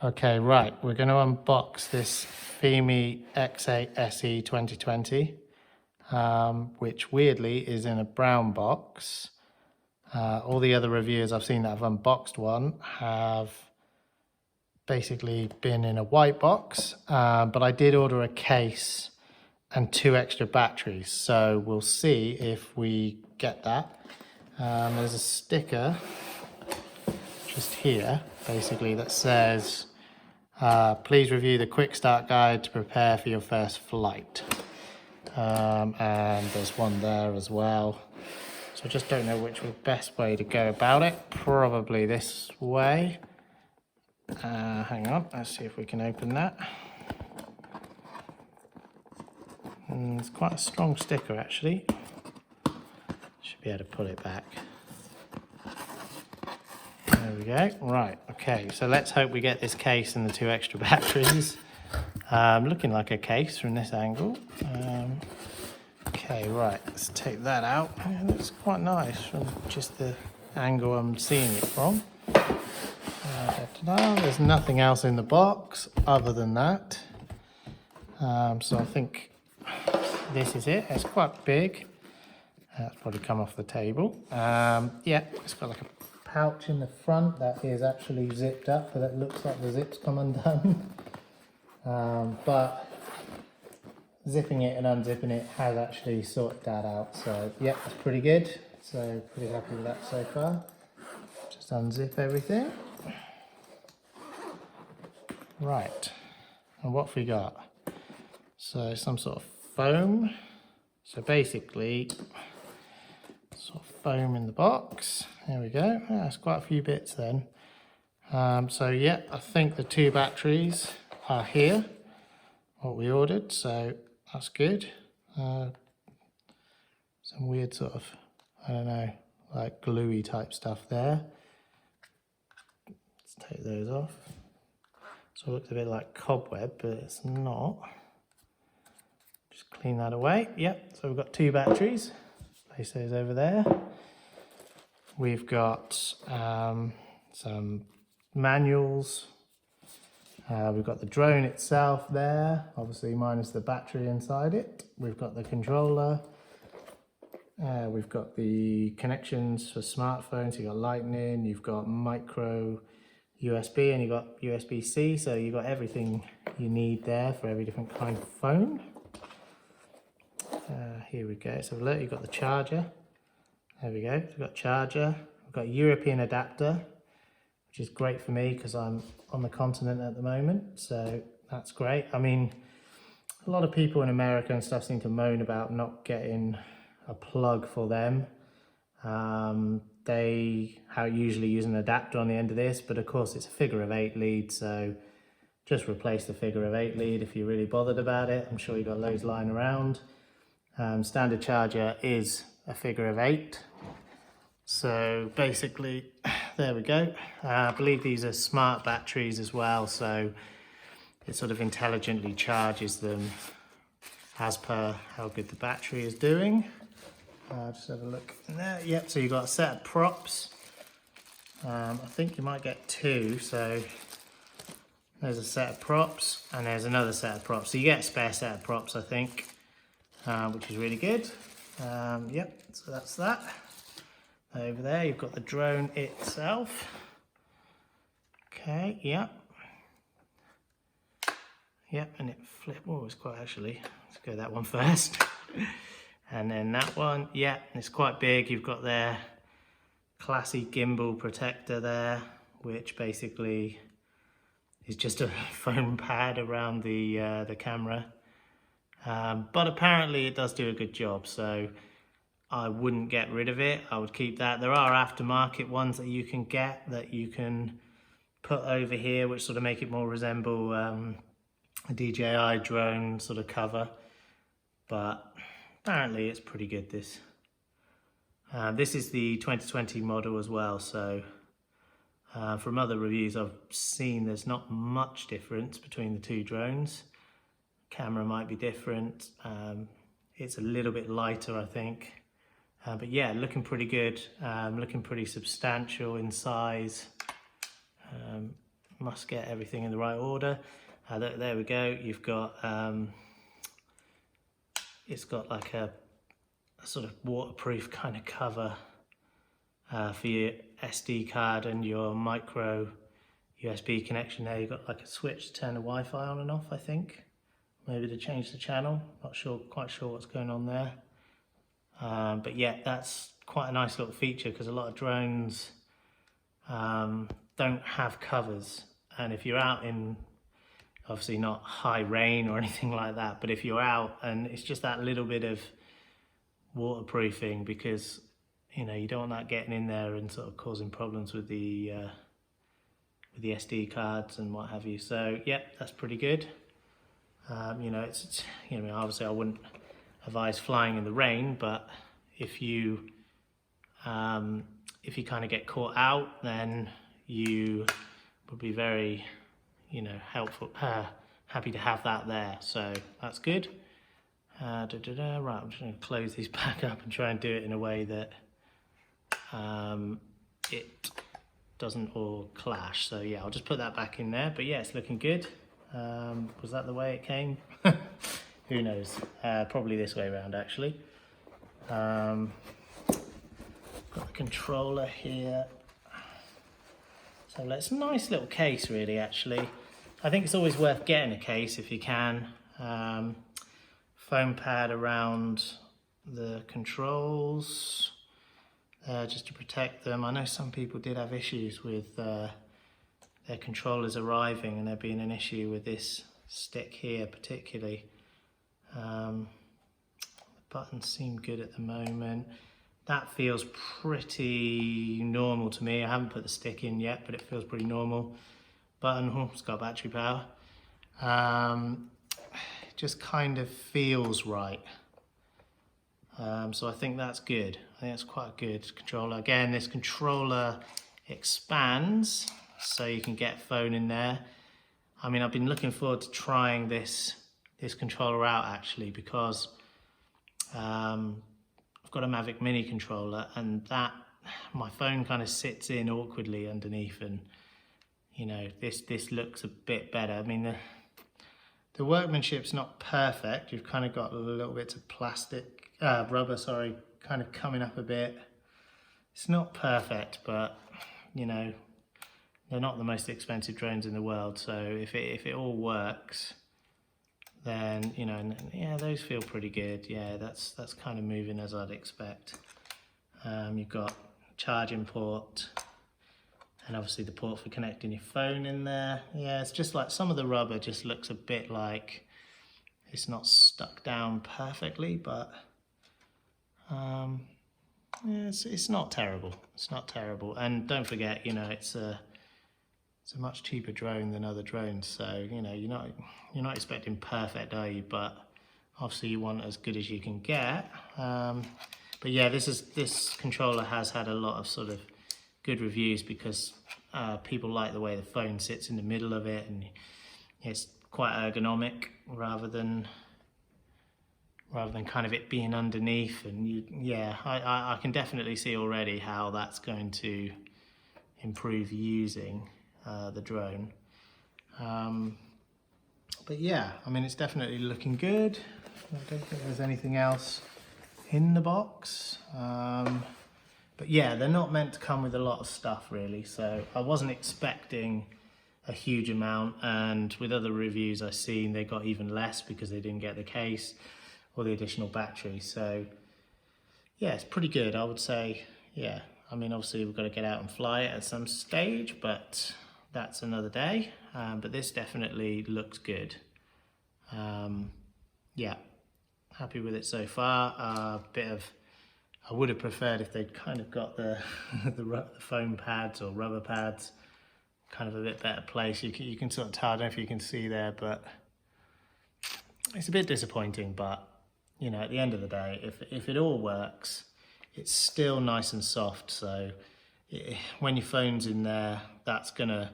Okay, right, we're going to unbox this Fimi X8 SE 2020, which weirdly is in a brown box. All the other reviewers I've seen that have unboxed one have basically been in a white box, but I did order a case and 2 extra batteries, so we'll see if we get that. There's a sticker just here, basically, that says, please review the quick start guide to prepare for your first flight. And there's one there as well. So I just don't know which was the best way to go about it. Probably this way. Hang on, let's see if we can open that. It's quite a strong sticker actually. Should be able to pull it back. There we go. Right, okay, so let's hope we get this case and the 2 extra batteries. Looking like a case from this angle. Okay, right, let's take that out. It looks quite nice from just the angle I'm seeing it from. There's nothing else in the box other than that. So I think this is it. It's quite big. That's probably come off the table. Yeah, it's got like a pouch in the front that is actually zipped up, but that looks like the zips come undone. But zipping it and unzipping it has actually sorted that out. So yeah, that's pretty good. So pretty happy with that so far. Just unzip everything. Right, and what have we got? So some sort of foam. So basically, sort of foam in the box. There we go. Yeah, that's quite a few bits then. So yeah, I think the 2 batteries are here, what we ordered, so that's good. Some weird sort of, I don't know, like gluey type stuff there. Let's take those off. So it looks a bit like cobweb, but it's not. Just clean that away. Yep, so we've got 2 batteries. Place those over there. We've got some manuals. We've got the drone itself there, obviously minus the battery inside it. We've got the controller. We've got the connections for smartphones. You've got Lightning, you've got micro USB, and you've got USB-C. So you've got everything you need there for every different kind of phone. Here we go. So look, you've got the charger. There we go. We've got charger. We've got a European adapter, which is great for me because I'm on the continent at the moment. So that's great. I mean, a lot of people in America and stuff seem to moan about not getting a plug for them. They usually use an adapter on the end of this, but of course it's a figure of 8 lead. So just replace the figure of 8 lead if you're really bothered about it. I'm sure you've got loads lying around. Standard charger is a figure of 8. So basically, there we go. I believe these are smart batteries as well, so it sort of intelligently charges them as per how good the battery is doing. Just have a look in there. Yep, so you've got a set of props. I think you might get 2, so there's a set of props and there's another set of props. So you get a spare set of props, I think, which is really good. Yep, so that's that. Over there, you've got the drone itself. Okay, yep. Yep, and it flips. Oh, it's quite actually. Let's go that one first. And then that one, yeah, it's quite big. You've got their classy gimbal protector there, which basically is just a foam pad around the camera. But apparently it does do a good job, so I wouldn't get rid of it. I would keep that. There are aftermarket ones that you can get that you can put over here, which sort of make it more resemble a DJI drone sort of cover. But apparently it's pretty good, this. This is the 2020 model as well, so from other reviews I've seen, there's not much difference between the 2 drones. Camera might be different. It's a little bit lighter, I think. But yeah, looking pretty good, looking pretty substantial in size. must get everything in the right order. There we go. You've got it's got like a sort of waterproof kind of cover for your SD card and your micro USB connection there. You've got like a switch to turn the Wi-Fi on and off, I think. Maybe to change the channel. Not sure, quite sure what's going on there. But yeah, that's quite a nice little feature because a lot of drones don't have covers. And if you're out in, obviously not high rain or anything like that, but if you're out and it's just that little bit of waterproofing, because you know you don't want that getting in there and sort of causing problems with the SD cards and what have you. So yeah, that's pretty good. You know, it's you know, obviously I wouldn't advise flying in the rain, but if you kind of get caught out, then you would be very, you know, happy to have that there. So that's good. Right, I'm just going to close these back up and try and do it in a way that it doesn't all clash. So yeah, I'll just put that back in there. But yeah, it's looking good. Was that the way it came? Who knows? Probably this way around actually. Got the controller here. So it's a nice little case really actually. I think it's always worth getting a case if you can. Foam pad around the controls just to protect them. I know some people did have issues with their controllers arriving and there being an issue with this stick here particularly. The buttons seem good at the moment. That feels pretty normal to me. I haven't put the stick in yet, but it feels pretty normal. Button, oh, it's got battery power. Just kind of feels right. So I think that's good. I think that's quite a good controller. Again, this controller expands so you can get phone in there. I mean, I've been looking forward to trying this controller out actually, because I've got a Mavic Mini controller and that my phone kind of sits in awkwardly underneath, and you know, this looks a bit better. I mean, the workmanship's not perfect. You've kind of got little bits of plastic, rubber, sorry, kind of coming up a bit. It's not perfect, but you know, they're not the most expensive drones in the world. So if it all works, then you know, yeah, those feel pretty good. Yeah, that's kind of moving as I'd expect. You've got charging port, and obviously the port for connecting your phone in there. Yeah, it's just like some of the rubber just looks a bit like it's not stuck down perfectly, but yeah, it's not terrible. It's not terrible. And don't forget, you know, it's a much cheaper drone than other drones, so you know, you're not expecting perfect, are you? But obviously you want as good as you can get. But yeah, this controller has had a lot of sort of good reviews because people like the way the phone sits in the middle of it, and it's quite ergonomic rather than kind of it being underneath. And yeah, I can definitely see already how that's going to improve using the drone. But yeah, I mean, it's definitely looking good. I don't think there's anything else in the box. But yeah, they're not meant to come with a lot of stuff really, so I wasn't expecting a huge amount, and with other reviews I've seen they got even less because they didn't get the case or the additional battery. So yeah, it's pretty good, I would say. Yeah, I mean, obviously we've got to get out and fly it at some stage, but that's another day. But this definitely looks good. Yeah, happy with it so far. I would have preferred if they'd kind of got the foam pads or rubber pads kind of a bit better place. You can sort of tell, I don't know if you can see there, but it's a bit disappointing. But you know, at the end of the day, if it all works, it's still nice and soft. So when your phone's in there, that's gonna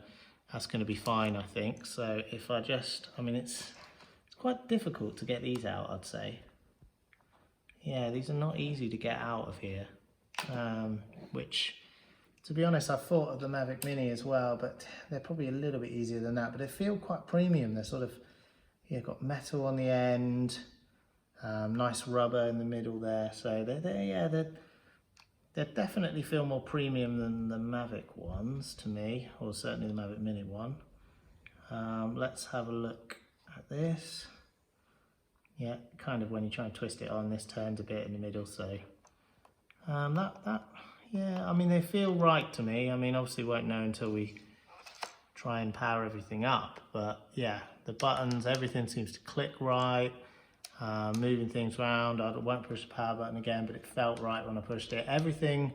be fine, I think. So if I mean, it's quite difficult to get these out, I'd say. Yeah, these are not easy to get out of here, which To be honest, I've thought of the Mavic Mini as well, but they're probably a little bit easier than that. But they feel quite premium. They're sort of, yeah, got metal on the end, nice rubber in the middle there. So they definitely feel more premium than the Mavic ones to me, or certainly the Mavic Mini one. Let's have a look at this. Yeah, kind of when you try and twist it on, this turns a bit in the middle. So yeah, I mean, they feel right to me. I mean, obviously we won't know until we try and power everything up, but yeah, the buttons, everything seems to click right. Moving things around, I won't push the power button again, but it felt right when I pushed it. Everything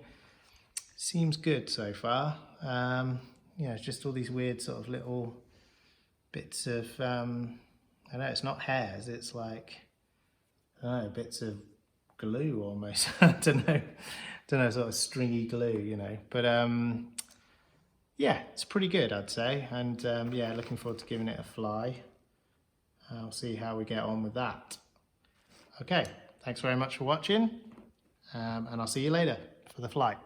seems good so far. Yeah, it's just all these weird sort of little bits of, I don't know, it's not hairs, it's like, I don't know, bits of glue almost. I don't know, sort of stringy glue, you know. But yeah, it's pretty good, I'd say. And yeah, looking forward to giving it a fly. I'll see how we get on with that. Okay, thanks very much for watching, and I'll see you later for the flight.